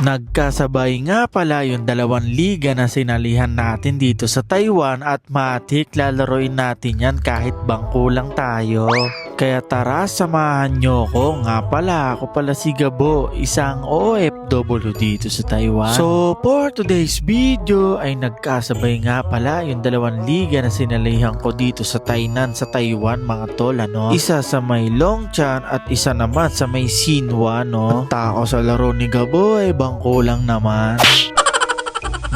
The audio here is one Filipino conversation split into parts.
Nagkasabay nga pala yung dalawang liga na sinalihan natin dito sa Taiwan at matik lalaroin natin yan kahit bangko lang tayo. Kaya tara, samahan nyo ko. Nga pala, ako pala si Gabo, isang OFW dito sa Taiwan. So, for today's video ay nagkasabay nga pala yung dalawang liga na sinalihan ko dito sa Tainan sa Taiwan mga tol, ano? Isa sa may Longchan at isa naman sa may Xinhua, no? Ang tao sa laro ni Gabo ay bangko lang naman.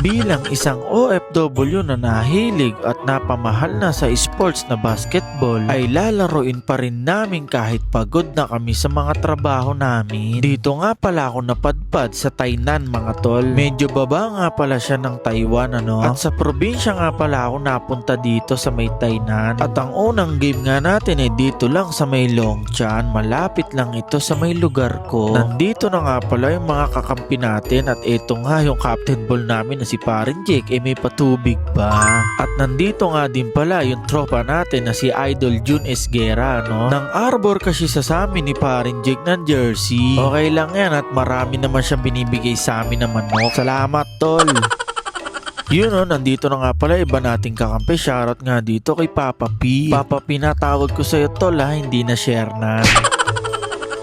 Bilang isang OFW na nahilig at napamahal na sa sports na basketball, ay lalaroin pa rin namin kahit pagod na kami sa mga trabaho namin. Dito nga pala ako napadpad sa Tainan mga tol. Medyo baba nga pala siya ng Taiwan, ano? At sa probinsya nga pala ako napunta dito sa may Tainan. At ang unang game nga natin ay dito lang sa may Longchan. Malapit lang ito sa may lugar ko. Nandito na nga pala yung mga kakampi natin at ito nga yung captain ball namin si Parin Jake may patubig pa. At nandito nga din pala yung tropa natin na si Idol Jun Esguera, no? Nang arbor kasi sa amin ni Parin Jake ng jersey. Okay lang yan at marami naman siyang binibigay sa amin na manok. Salamat tol. Yun o, nandito na nga pala iba nating kakampi. Shoutout nga dito kay Papa P. Papa P na tawag ko sa'yo tol ha, hindi na share na.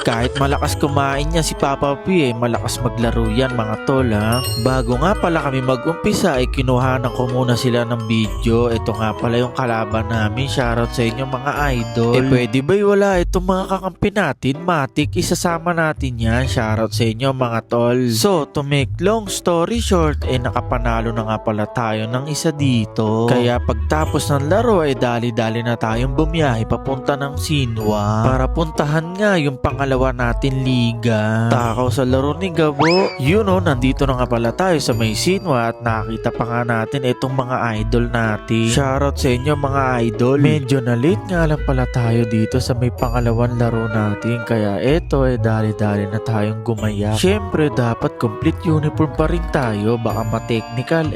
Kahit malakas kumain niya si Papa P malakas maglaro yan mga tol ha. Bago nga pala kami mag-umpisa ay kinuhanan ko muna sila ng video. Ito nga pala yung kalaban namin. Shoutout sa inyo mga idol. Pwede ba wala itong mga kakampi natin? Matik, isasama natin yan. Shoutout sa inyo mga tol. So to make long story short nakapanalo na nga pala tayo ng isa dito. Kaya pagtapos ng laro dali-dali na tayong bumiyahe papunta ng Xinhua para puntahan nga yung pangalawa natin liga. Takaw sa laro ni Gabo. Yun o, nandito na nga pala tayo sa may Xinhua at nakita pa nga natin itong mga idol natin. Shoutout sa inyo mga idol. Medyo na late nga lang pala tayo dito sa may pangalawang laro natin. Kaya eto dali-dali na tayong gumaya. Syempre dapat complete uniform pa rin tayo. Baka ma-technical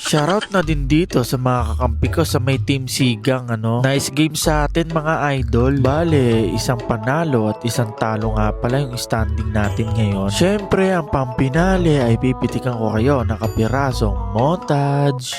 Shoutout na din dito sa mga kakampi ko sa may Team Sigang, ano? Nice game sa atin mga idol. Bale, isang panalo at isang talo nga pala yung standing natin ngayon. Syempre, ang pampinali ay pipitikan ko kayo na kapirasong montage.